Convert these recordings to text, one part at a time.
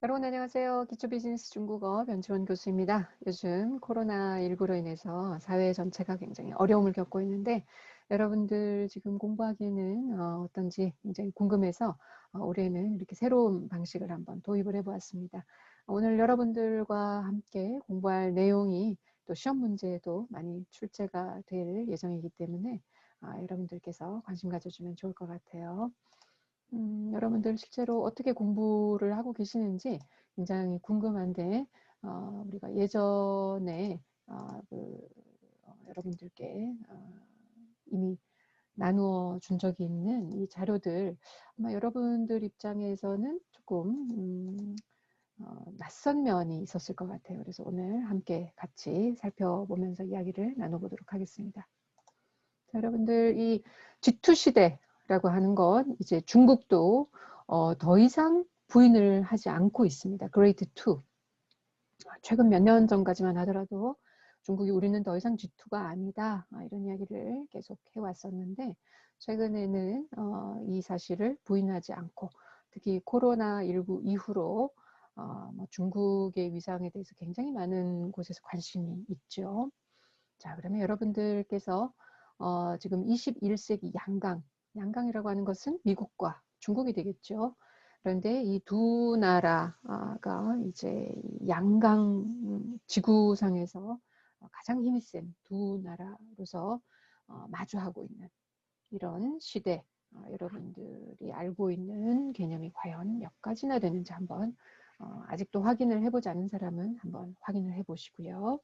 여러분 안녕하세요. 기초비즈니스 중국어 변치원 교수입니다. 요즘 코로나19로 인해서 사회 전체가 굉장히 어려움을 겪고 있는데 여러분들 지금 공부하기에는 어떤지 굉장히 궁금해서 올해는 이렇게 새로운 방식을 한번 도입을 해보았습니다. 오늘 여러분들과 함께 공부할 내용이 또 시험 문제에도 많이 출제가 될 예정이기 때문에 여러분들께서 관심 가져주면 좋을 것 같아요. 여러분들 실제로 어떻게 공부를 하고 계시는지 굉장히 궁금한데 우리가 예전에 여러분들께 이미 나누어 준 적이 있는 이 자료들 아마 여러분들 입장에서는 조금 낯선 면이 있었을 것 같아요. 그래서 오늘 함께 같이 살펴보면서 이야기를 나눠보도록 하겠습니다. 자, 여러분들 이 G2 시대라고 하는 건 이제 중국도 더 이상 부인을 하지 않고 있습니다. 그레이트 2. 최근 몇 년 전까지만 하더라도 중국이 우리는 더 이상 G2가 아니다. 이런 이야기를 계속 해왔었는데 최근에는 이 사실을 부인하지 않고 특히 코로나19 이후로 뭐 중국의 위상에 대해서 굉장히 많은 곳에서 관심이 있죠. 자, 그러면 여러분들께서 지금 21세기 양강이라고 하는 것은 미국과 중국이 되겠죠. 그런데 이 두 나라가 이제 양강 지구상에서 가장 힘이 센 두 나라로서 마주하고 있는 이런 시대, 여러분들이 알고 있는 개념이 과연 몇 가지나 되는지 한번 아직도 확인을 해보지 않은 사람은 한번 확인을 해보시고요.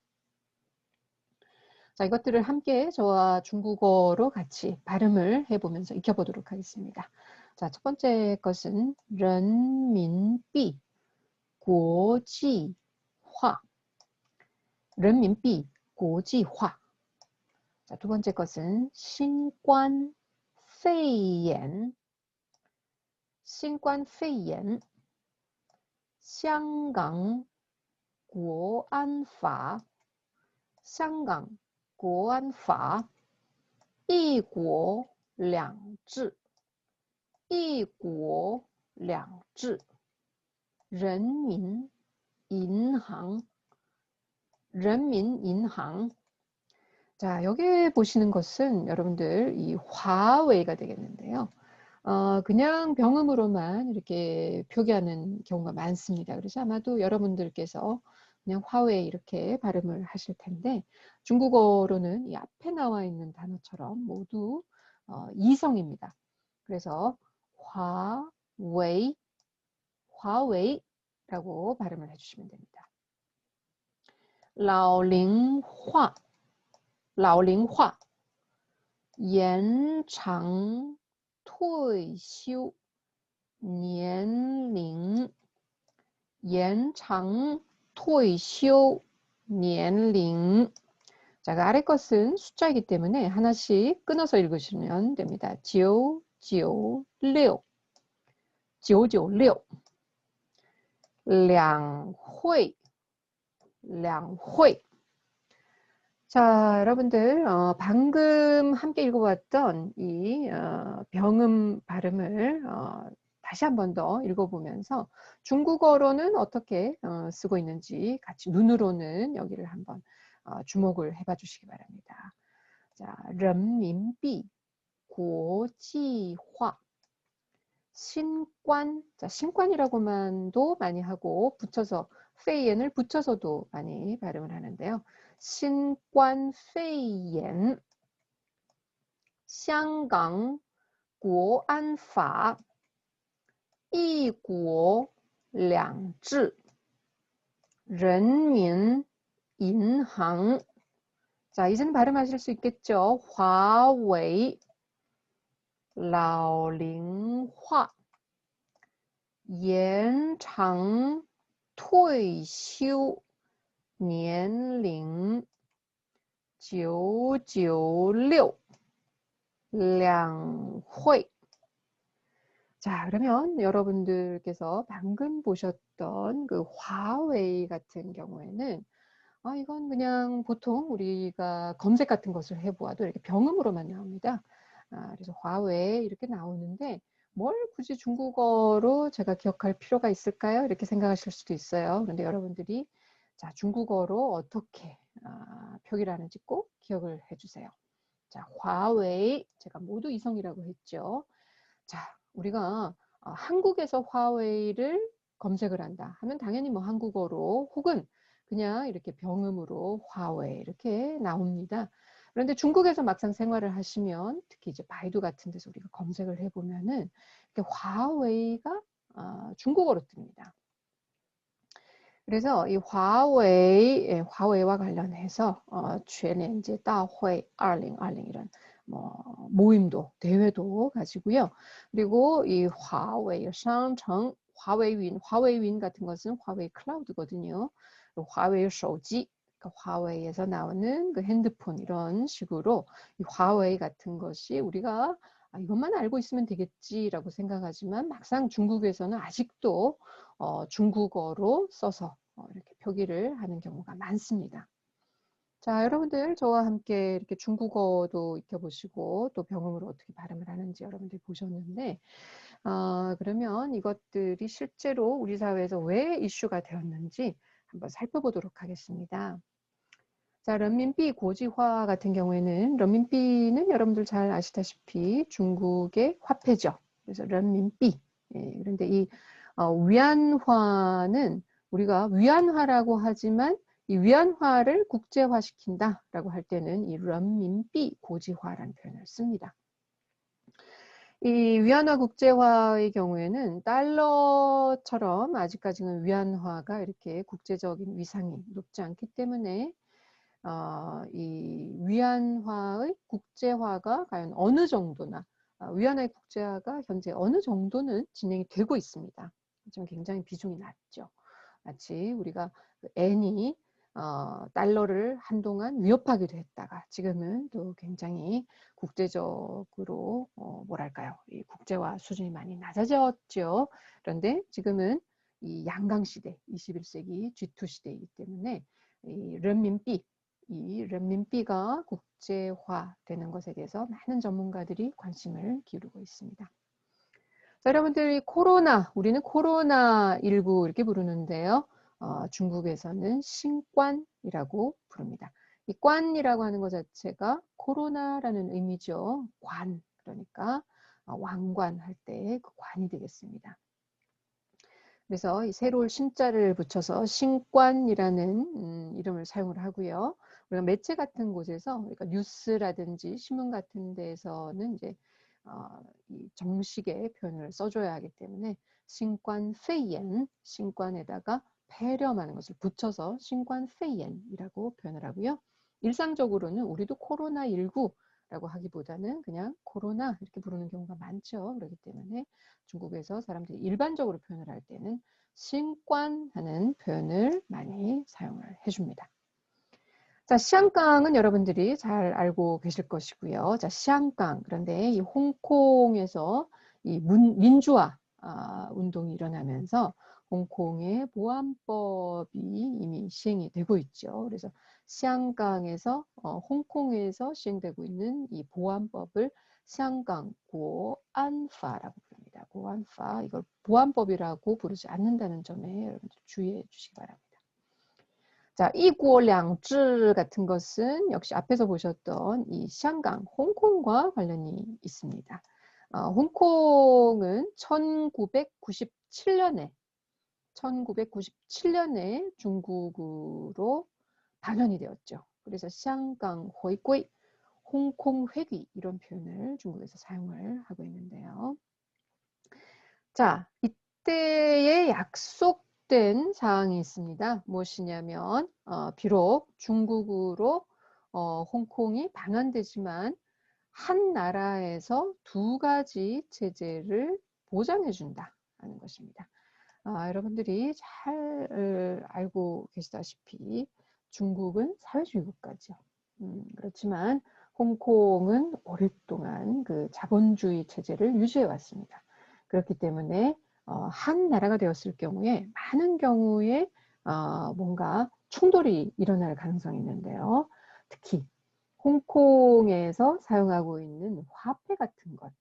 자, 이것들을 함께 저와 중국어로 같이 발음을 해보면서 익혀보도록 하겠습니다. 자, 첫 번째 것은 人民币 国际化 人民币 国际化 자, 두 번째 것은 新冠肺炎 新冠肺炎 香港国安法香港国安法一国两制一国两制人民银行人民银行자, 여기 보시는 것은 여러분들 이 화웨이가 되겠는데요. 그냥 병음으로만 이렇게 표기하는 경우가 많습니다. 그래서 아마도 여러분들께서 그냥 화웨이 이렇게 발음을 하실 텐데 중국어로는 이 앞에 나와 있는 단어처럼 모두 이성입니다. 그래서 화웨이, 화웨이라고 발음을 해주시면 됩니다. 老龄化老龄化延长退休年龄延长退休年龄 자, 그 아래 것은 숫자이기 때문에 하나씩 끊어서 읽으시면 됩니다. 996 996 两会 两会 자, 여러분들 방금 함께 읽어봤던 이 병음 발음을 다시 한 번 더 읽어보면서 중국어로는 어떻게 쓰고 있는지 같이 눈으로는 여기를 한번 주목을 해봐 주시기 바랍니다. 자, 人民币 国际化 신관, 자, 신관이라고만도 많이 하고 붙여서 페이엔을 붙여서도 많이 발음을 하는데요. 신관 페이엔, 香港国安法一国两制人民银行 자, 이제는 발음하실 수 있겠죠. 화웨이 老龄化延长退休年龄996两会 자, 그러면 여러분들께서 방금 보셨던 그 화웨이 같은 경우에는 이건 그냥 보통 우리가 검색 같은 것을 해보아도 이렇게 병음으로만 나옵니다. 그래서 화웨이 이렇게 나오는데 뭘 굳이 중국어로 제가 기억할 필요가 있을까요? 이렇게 생각하실 수도 있어요. 그런데 여러분들이 자, 중국어로 어떻게 표기를 하는지 꼭 기억을 해주세요. 자, 화웨이, 제가 모두 이성이라고 했죠. 자, 우리가 한국에서 화웨이를 검색을 한다 하면 당연히 뭐 한국어로 혹은 그냥 이렇게 병음으로 화웨이 이렇게 나옵니다. 그런데 중국에서 막상 생활을 하시면 특히 이제 바이두 같은 데서 우리가 검색을 해보면은 이렇게 화웨이가 중국어로 뜹니다. 그래서 이 화웨이, 화웨이와 관련해서 최년제 다회 2020 이런 뭐 모임도 대회도 가지고요. 그리고 이 화웨이 상청, 화웨이윈 같은 것은 화웨이 클라우드거든요. 화웨이手机, 그러니까 화웨이에서 나오는 그 핸드폰 이런 식으로 이 화웨이 같은 것이 우리가 이것만 알고 있으면 되겠지라고 생각하지만 막상 중국에서는 아직도 중국어로 써서 이렇게 표기를 하는 경우가 많습니다. 자, 여러분들 저와 함께 이렇게 중국어도 익혀보시고 또 병음으로 어떻게 발음을 하는지 여러분들이 보셨는데 그러면 이것들이 실제로 우리 사회에서 왜 이슈가 되었는지 한번 살펴보도록 하겠습니다. 자, 런민비 고지화 같은 경우에는 런민비는 여러분들 잘 아시다시피 중국의 화폐죠. 그래서 런민비. 그런데 이 위안화는 우리가 위안화라고 하지만 이 위안화를 국제화시킨다라고 할 때는 이 런민비 고지화라는 표현을 씁니다. 이 위안화 국제화의 경우에는 달러처럼 아직까지는 위안화가 이렇게 국제적인 위상이 높지 않기 때문에 이 위안화의 국제화가 과연 어느 정도나 위안화의 국제화가 현재 어느 정도는 진행이 되고 있습니다. 좀 굉장히 비중이 낮죠. 마치 우리가 엔이 달러를 한동안 위협하기도 했다가 지금은 또 굉장히 국제적으로 뭐랄까요, 이 국제화 수준이 많이 낮아졌죠. 그런데 지금은 이 양강 시대, 21세기 G2 시대이기 때문에 이 런민비가 국제화되는 것에 대해서 많은 전문가들이 관심을 기울이고 있습니다. 자, 여러분들 코로나, 우리는 코로나19 이렇게 부르는데요. 중국에서는 신관이라고 부릅니다. 이 관이라고 하는 것 자체가 코로나라는 의미죠. 관, 그러니까 왕관 할 때 그 관이 되겠습니다. 그래서 이 새로운 신자를 붙여서 신관이라는 이름을 사용을 하고요. 우리가 매체 같은 곳에서, 그러니까 뉴스라든지 신문 같은 데에서는 이제 이 정식의 표현을 써줘야 하기 때문에 신관 페이엔, 신관에다가 폐렴하는 것을 붙여서 신관 페이엔이라고 표현을 하고요. 일상적으로는 우리도 코로나19라고 하기보다는 그냥 코로나 이렇게 부르는 경우가 많죠. 그렇기 때문에 중국에서 사람들이 일반적으로 표현을 할 때는 신관하는 표현을 많이 사용을 해줍니다. 자, 시안강은 여러분들이 잘 알고 계실 것이고요. 자, 시안강. 그런데 이 홍콩에서 이 민주화 운동이 일어나면서 홍콩의 보안법이 이미 시행이 되고 있죠. 그래서 시안강에서 홍콩에서 시행되고 있는 이 보안법을 시안강 고안파라고 부릅니다. 고안파. 이걸 보안법이라고 부르지 않는다는 점에 여러분들 주의해 주시기 바랍니다. 자, 이구량즈 같은 것은 역시 앞에서 보셨던 이 샹강, 홍콩과 관련이 있습니다. 홍콩은 1997년에 중국으로 반환이 되었죠. 그래서 샹강 회귀, 홍콩 회귀 이런 표현을 중국에서 사용을 하고 있는데요. 자, 이때의 약속된 사항이 있습니다. 무엇이냐면 비록 중국으로 홍콩이 반환되지만 한 나라에서 두 가지 체제를 보장해 준다 하는 것입니다. 여러분들이 잘 알고 계시다시피 중국은 사회주의 국가죠. 그렇지만 홍콩은 오랫동안 그 자본주의 체제를 유지해 왔습니다. 그렇기 때문에 한 나라가 되었을 경우에 많은 경우에 뭔가 충돌이 일어날 가능성이 있는데요. 특히 홍콩에서 사용하고 있는 화폐 같은 것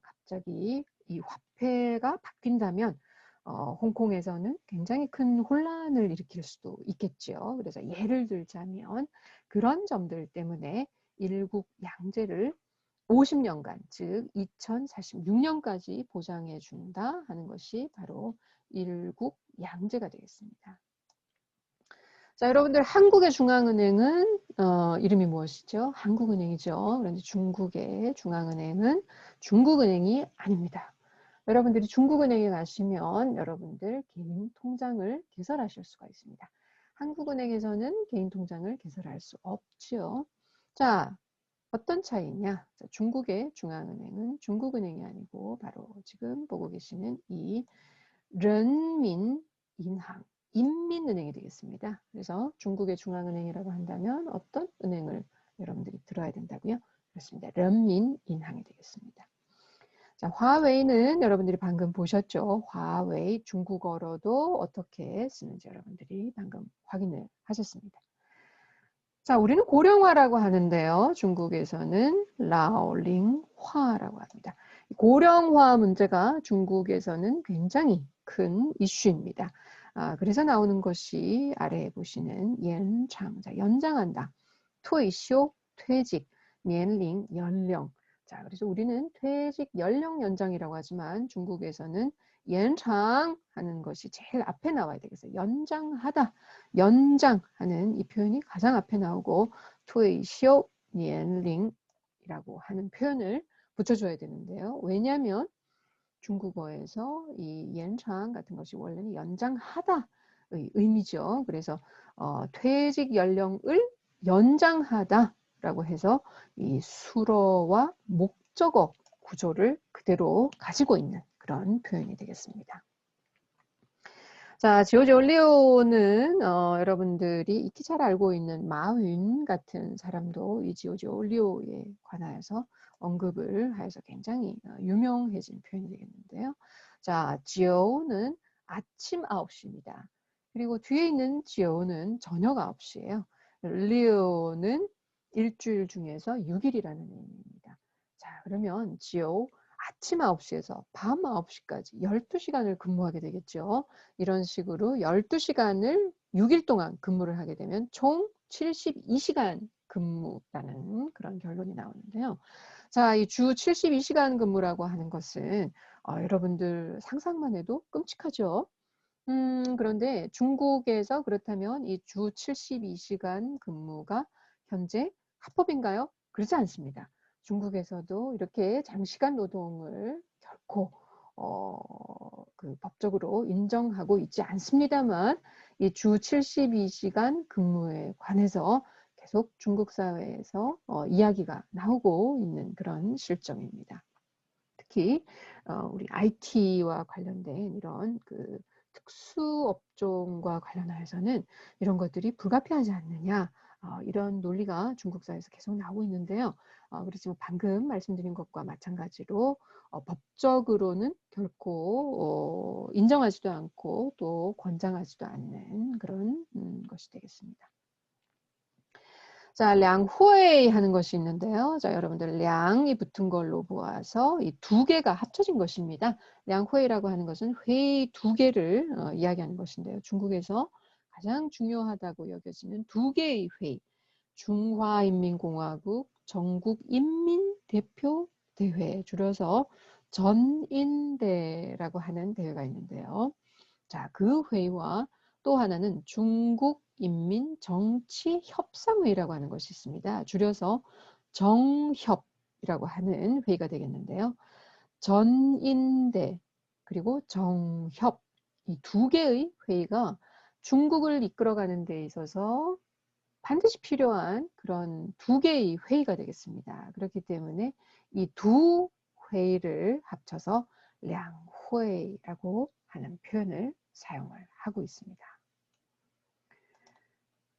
갑자기 이 화폐가 바뀐다면 홍콩에서는 굉장히 큰 혼란을 일으킬 수도 있겠죠. 그래서 예를 들자면 그런 점들 때문에 일국 양제를 50년간, 즉 2046년까지 보장해 준다 하는 것이 바로 일국 양제가 되겠습니다. 자, 여러분들 한국의 중앙은행은 이름이 무엇이죠? 한국은행이죠. 그런데 중국의 중앙은행은 중국은행이 아닙니다. 여러분들이 중국은행에 가시면 여러분들 개인 통장을 개설하실 수가 있습니다. 한국은행에서는 개인 통장을 개설할 수 없지요. 자, 어떤 차이냐? 중국의 중앙은행은 중국은행이 아니고 바로 지금 보고 계시는 이 른민인항, 인민은행이 되겠습니다. 그래서 중국의 중앙은행이라고 한다면 어떤 은행을 여러분들이 들어야 된다고요? 그렇습니다. 른민인항이 되겠습니다. 자, 화웨이는 여러분들이 방금 보셨죠? 화웨이 중국어로도 어떻게 쓰는지 여러분들이 방금 확인을 하셨습니다. 자, 우리는 고령화라고 하는데요. 중국에서는 라오링화라고 합니다. 고령화 문제가 중국에서는 굉장히 큰 이슈입니다. 그래서 나오는 것이 아래에 보시는 연장, 자, 연장한다. 퇴쇼, 퇴직,年龄, 연령. 자, 그래서 우리는 퇴직 연령 연장이라고 하지만 중국에서는 연장 하는 것이 제일 앞에 나와야 되겠어요. 연장하다, 연장하는 이 표현이 가장 앞에 나오고 퇴쇼年龄이라고 하는 표현을 붙여줘야 되는데요. 왜냐하면 중국어에서 이 연장 같은 것이 원래는 연장하다의 의미죠. 그래서 퇴직 연령을 연장하다라고 해서 이 수어와 목적어 구조를 그대로 가지고 있는 그런 표현이 되겠습니다. 자, 지오지 올리오는 여러분들이 익히 잘 알고 있는 마윈 같은 사람도 이 지오지 올리오에 관하여서 언급을 하여서 굉장히 유명해진 표현이 되겠는데요. 자, 지오는 아침 9시입니다. 그리고 뒤에 있는 지오는 저녁 9시예요. 리오는 일주일 중에서 6일이라는 의미입니다. 자, 그러면 지오 아침 9시에서 밤 9시까지 12시간을 근무하게 되겠죠. 이런 식으로 12시간을 6일 동안 근무를 하게 되면 총 72시간 근무라는 그런 결론이 나오는데요. 자, 이 주 72시간 근무라고 하는 것은 여러분들 상상만 해도 끔찍하죠. 그런데 중국에서 그렇다면 이 주 72시간 근무가 현재 합법인가요? 그렇지 않습니다. 중국에서도 이렇게 장시간 노동을 결코 그 법적으로 인정하고 있지 않습니다만 이 주 72시간 근무에 관해서 계속 중국 사회에서 이야기가 나오고 있는 그런 실정입니다. 특히 우리 IT와 관련된 이런 그 특수업종과 관련해서는 이런 것들이 불가피하지 않느냐 이런 논리가 중국 사회에서 계속 나오고 있는데요. 그렇지만 방금 말씀드린 것과 마찬가지로 법적으로는 결코 인정하지도 않고 또 권장하지도 않는 그런 것이 되겠습니다. 자, 량후웨이 하는 것이 있는데요. 자, 여러분들 량이 붙은 걸로 보아서 이 두 개가 합쳐진 것입니다. 량후웨이라고 하는 것은 회의 두 개를 이야기하는 것인데요. 중국에서 가장 중요하다고 여겨지는 두 개의 회의. 중화인민공화국 전국인민대표대회, 줄여서 전인대라고 하는 대회가 있는데요. 자, 그 회의와 또 하나는 중국인민정치협상회의라고 하는 것이 있습니다. 줄여서 정협이라고 하는 회의가 되겠는데요. 전인대 그리고 정협 이 두 개의 회의가 중국을 이끌어가는 데 있어서 반드시 필요한 그런 두 개의 회의가 되겠습니다. 그렇기 때문에 이 두 회의를 합쳐서 량회의라고 하는 표현을 사용을 하고 있습니다.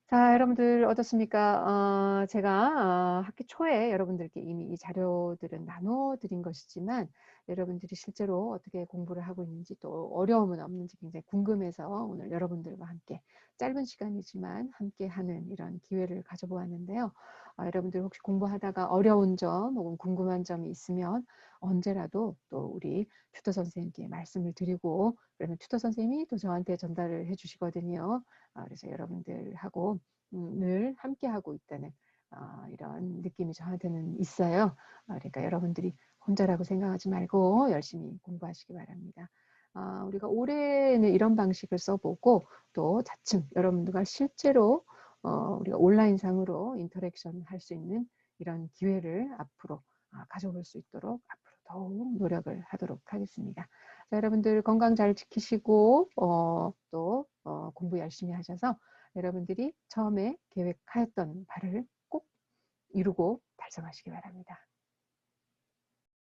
자, 여러분들 어떻습니까? 제가 학기 초에 여러분들께 이미 이 자료들은 나눠드린 것이지만 여러분들이 실제로 어떻게 공부를 하고 있는지 또 어려움은 없는지 굉장히 궁금해서 오늘 여러분들과 함께 짧은 시간이지만 함께 하는 이런 기회를 가져보았는데요. 여러분들 혹시 공부하다가 어려운 점 혹은 궁금한 점이 있으면 언제라도 또 우리 튜터 선생님께 말씀을 드리고 그러면 튜터 선생님이 또 저한테 전달을 해 주시거든요. 그래서 여러분들하고 늘 함께하고 있다는 이런 느낌이 저한테는 있어요. 그러니까 여러분들이 혼자라고 생각하지 말고 열심히 공부하시기 바랍니다. 우리가 올해는 이런 방식을 써보고 또 차츰 여러분들과 실제로 우리가 온라인상으로 인터랙션 할 수 있는 이런 기회를 앞으로 가져볼 수 있도록 앞으로 더욱 노력을 하도록 하겠습니다. 자, 여러분들 건강 잘 지키시고 또 공부 열심히 하셔서 여러분들이 처음에 계획하였던 바를 꼭 이루고 달성하시기 바랍니다.